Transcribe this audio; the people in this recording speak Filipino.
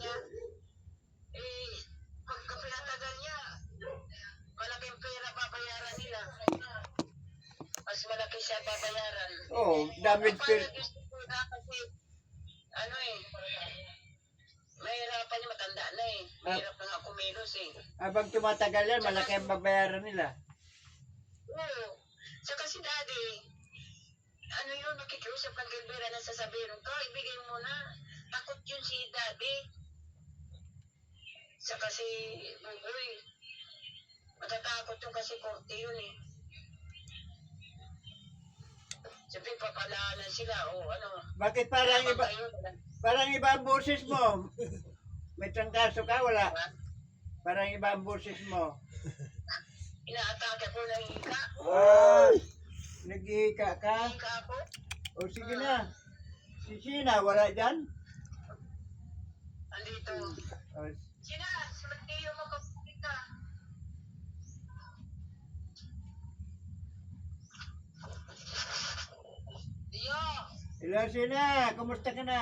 niya, eh, pagka pinatagal niya, malaking pera babayaran nila. Mas malaki siya babayaran. Oo, damage Paano pera. gusto ko na kasi, ano eh, mahirapan niya, matanda na eh. Mahirap na nga kumilos eh. Habang tumatagal yan, malaki ang babayaran nila. Oo. Saka si daddy, ano yun, nakikiusap ng Gilbera na sasabihin ko, ibigay mo na. Takot yun si daddy. Saka si Buboy. Matatakot yun kasi korte yun eh. Siyempre, papalanan sila o ano. Bakit parang iba, parang iba ang boses mo? May trangkaso ka? Wala. Parang iba ang boses mo. Inaatake ko ng hika. Naghihika ka? Hika ako. O sige na. Si Sina, wala dyan? Andito. O, Sina, samantiyo mo kapulit ka. Dio! hello Sina, kumusta ka na?